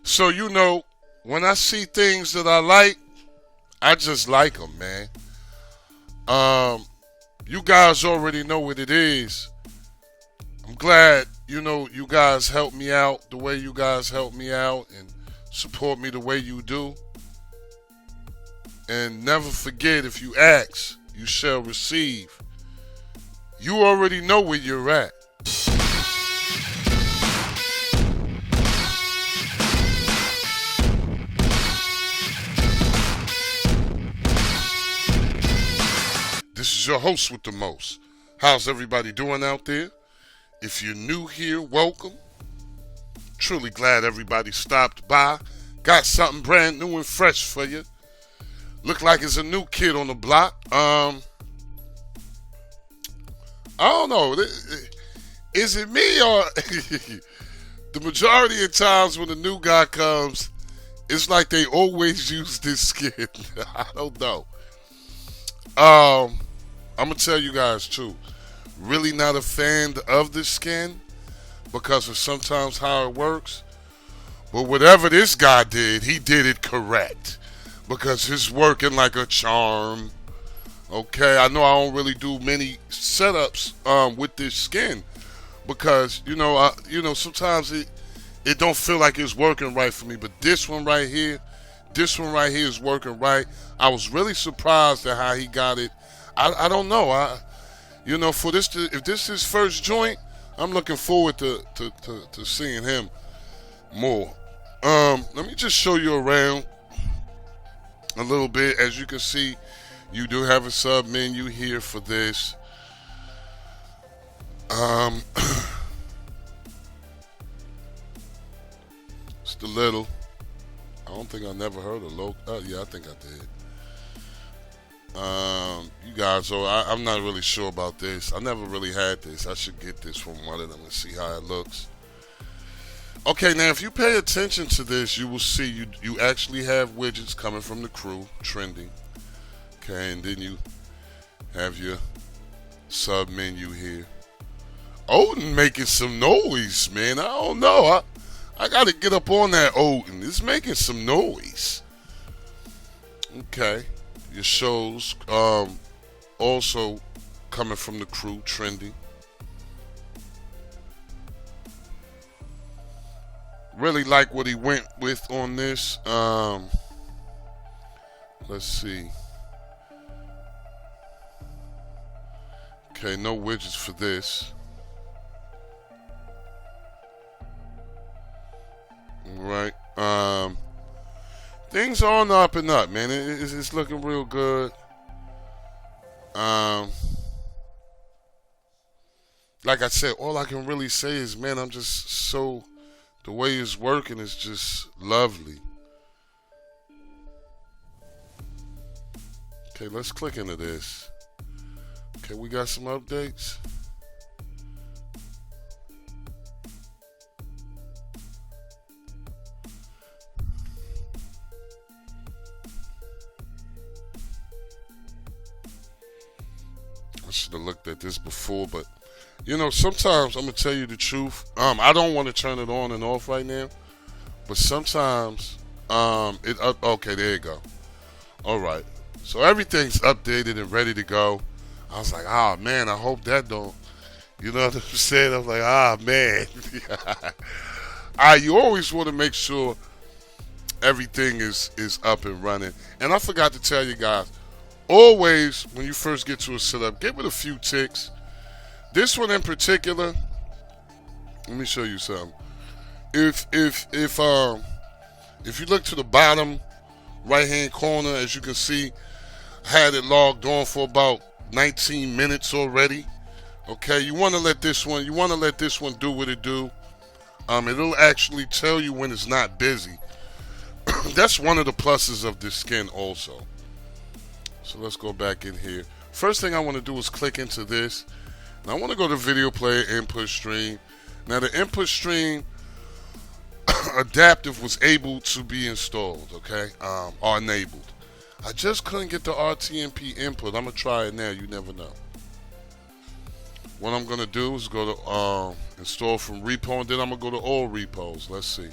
So, when I see things that I like, I just like them, man. Um, you guys already know what it is. I'm glad, you guys help me out the way you guys help me out and support me the way you do. And never forget, if you ask, you shall receive. You already know where you're at. This is your host with the most. How's everybody doing out there? If you're new here, welcome. Truly glad everybody stopped by. Got something brand new and fresh for you. Look like it's a new kid on the block. I don't know. Is it me or the majority of times when a new guy comes, it's like they always use this skin. I don't know. I'm gonna tell you guys too. Really not a fan of the skin because of sometimes how it works. But whatever this guy did, he did it correct because it's working like a charm. Okay, I know I don't really do many setups with this skin because sometimes it don't feel like it's working right for me. But this one right here is working right. I was really surprised at how he got it. I don't know. For this if this is his first joint, I'm looking forward to seeing him more. Let me just show you around a little bit. As you can see, you do have a sub menu here for this. It's the little. I don't think I never heard of low. Yeah, I think I did. You guys, I'm not really sure about this. I never really had this. I should get this from one of them and see how it looks. Okay, now if you pay attention to this, you will see you actually have widgets coming from the crew, trending. Okay, and then you have your sub menu here. Odin making some noise, man. I don't know. I got to get up on that Odin. It's making some noise. Okay. Your shows also coming from the crew, trending. Really like what he went with on this. Let's see. Okay, no widgets for this. Right. Things are on the up and up, man. It's looking real good. Like I said, all I can really say is, man, I'm just so, the way it's working is just lovely. Okay, let's click into this. Okay, we got some updates. I should have looked at this before, but sometimes I'm gonna tell you the truth. I don't want to turn it on and off right now, but sometimes it up. Okay, there you go. All right, so everything's updated and ready to go. I was like, man, I hope that don't. You know what I'm saying? I'm like, man. You always want to make sure everything is up and running. And I forgot to tell you guys, always when you first get to a setup, give it a few ticks. This one in particular, let me show you something. If you look to the bottom right hand corner, as you can see, I had it logged on for about 19 minutes already. Okay, you want to let this one do what it do. It'll actually tell you when it's not busy. That's one of the pluses of this skin also. So let's go back in here. First thing I want to do is click into this. And I want to go to video player input stream. Now the input stream adaptive was able to be installed, okay, or enabled. I just couldn't get the RTMP input. I'm going to try it now. You never know. What I'm going to do is go to install from repo, and then I'm going to go to all repos. Let's see.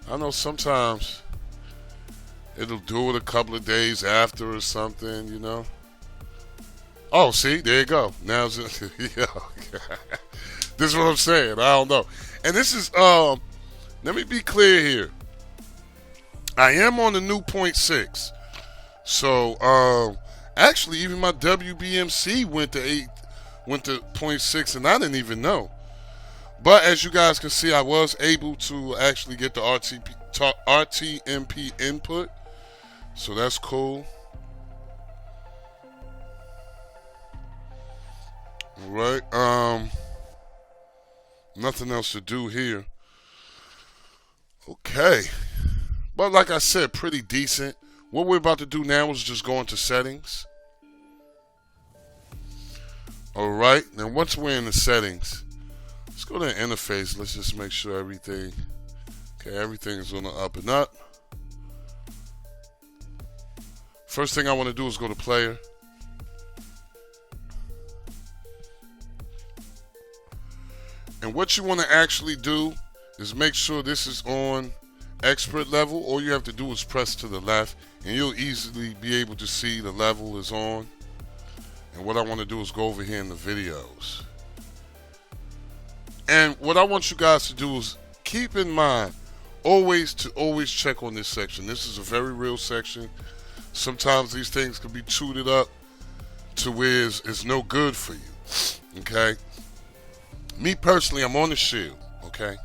I know sometimes it'll do it a couple of days after or something, you know. Oh, see, there you go. Now, yeah, this is what I'm saying. I don't know. And this is, let me be clear here. I am on the new .6. So, actually, even my WBMC went to .6, and I didn't even know. But as you guys can see, I was able to actually get the RTMP input. So that's cool. All right. Nothing else to do here. Okay. But like I said, pretty decent. What we're about to do now is just go into settings. All right. Now, once we're in the settings, let's go to the interface. Let's just make sure everything, okay, everything is on the up and up. First thing I want to do is go to player. And what you want to actually do is make sure this is on expert level. All you have to do is press to the left and you'll easily be able to see the level is on. And what I want to do is go over here in the videos. And what I want you guys to do is keep in mind always check on this section. This is a very real section. Sometimes these things can be tutored up to where it's no good for you. Okay? Me personally, I'm on the shield. Okay?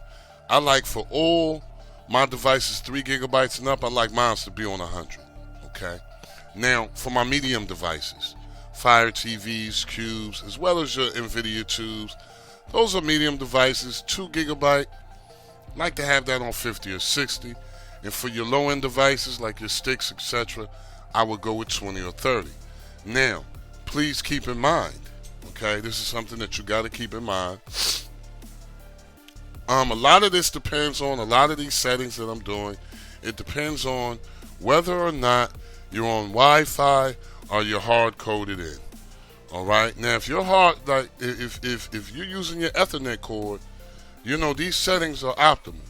I like for all my devices 3 gigabytes and up, I like mine to be on 100. Okay? Now, for my medium devices, Fire TVs, Cubes, as well as your NVIDIA tubes, those are medium devices, 2 gigabyte. I like to have that on 50 or 60. And for your low-end devices like your sticks, etc., I would go with 20 or 30. Now, please keep in mind, okay, this is something that you got to keep in mind. A lot of this depends on a lot of these settings that I'm doing. It depends on whether or not you're on Wi-Fi or you're hard-coded in. All right. Now, if you're if you're using your Ethernet cord, you know these settings are optimal.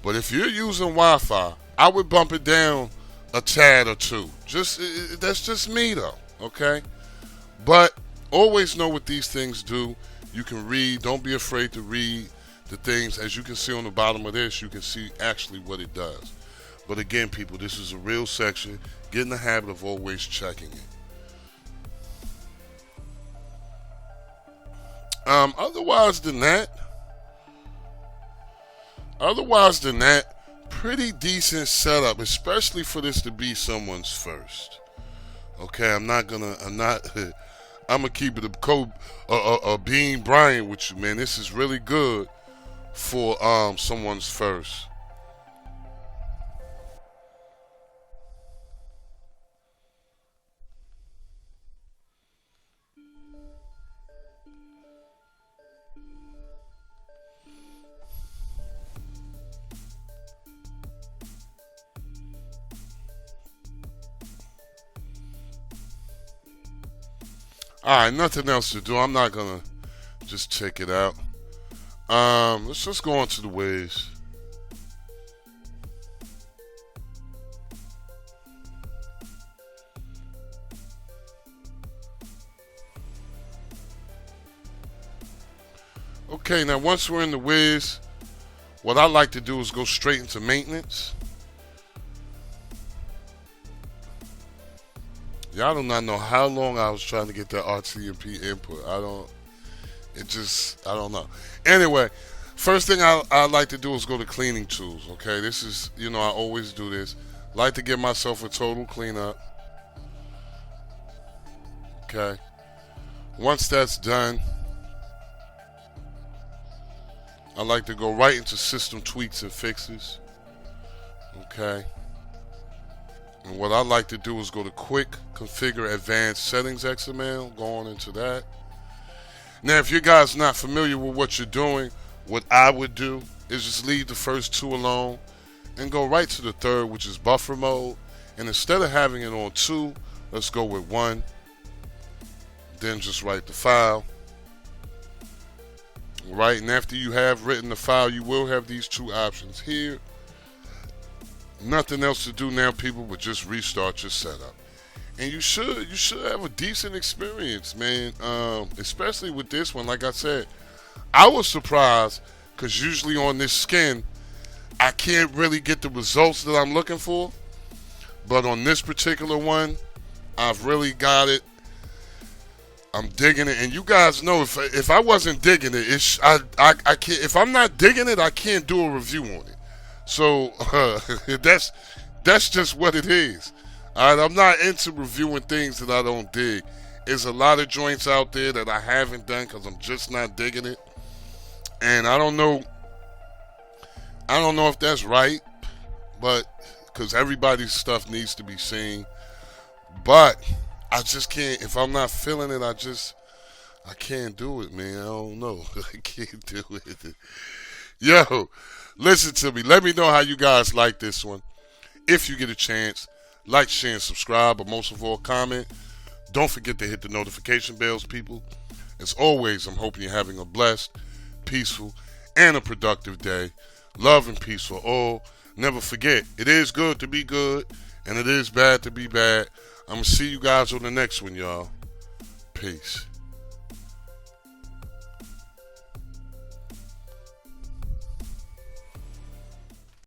But if you're using Wi-Fi, I would bump it down a tad or two. That's just me though. Okay. But always know what these things do. You can read. Don't be afraid to read the things. As you can see on the bottom of this, you can see actually what it does. But again, people, this is a real section. Get in the habit of always checking it. Otherwise than that, pretty decent setup, especially for this to be someone's first. Okay, I'm gonna keep it a Bean Bryant with you, man. This is really good for someone's first. Alright, nothing else to do. I'm not gonna just check it out. Let's just go on to the ways. Okay, now once we're in the Wiz, what I like to do is go straight into maintenance. Y'all do not know how long I was trying to get that RTMP input. I don't know. Anyway, first thing I like to do is go to cleaning tools, okay? This is, I always do this. Like to give myself a total cleanup. Okay. Once that's done, I like to go right into system tweaks and fixes. Okay. And what I like to do is go to quick configure advanced settings XML, go on into that. Now, if you guys not familiar with what you're doing, what I would do is just leave the first 2 alone and go right to the third, which is buffer mode. And instead of having it on 2, let's go with 1. Then just write the file. Right, and after you have written the file, you will have these 2 options here. Nothing else to do now, people, but just restart your setup. And you should have a decent experience, man. Especially with this one. Like I said, I was surprised because usually on this skin, I can't really get the results that I'm looking for. But on this particular one, I've really got it. I'm digging it, and you guys know if I wasn't digging it, I can't. If I'm not digging it, I can't do a review on it. So that's just what it is. All right, I'm not into reviewing things that I don't dig. There's a lot of joints out there that I haven't done because I'm just not digging it, and I don't know. I don't know if that's right, but because everybody's stuff needs to be seen, but I just can't. If I'm not feeling it, I can't do it, man. I don't know. I can't do it. Yo, listen to me. Let me know how you guys like this one. If you get a chance, like, share, and subscribe, but most of all, comment. Don't forget to hit the notification bells, people. As always, I'm hoping you're having a blessed, peaceful, and a productive day. Love and peace for all. Never forget, it is good to be good, and it is bad to be bad. I'm going to see you guys on the next one, y'all. Peace.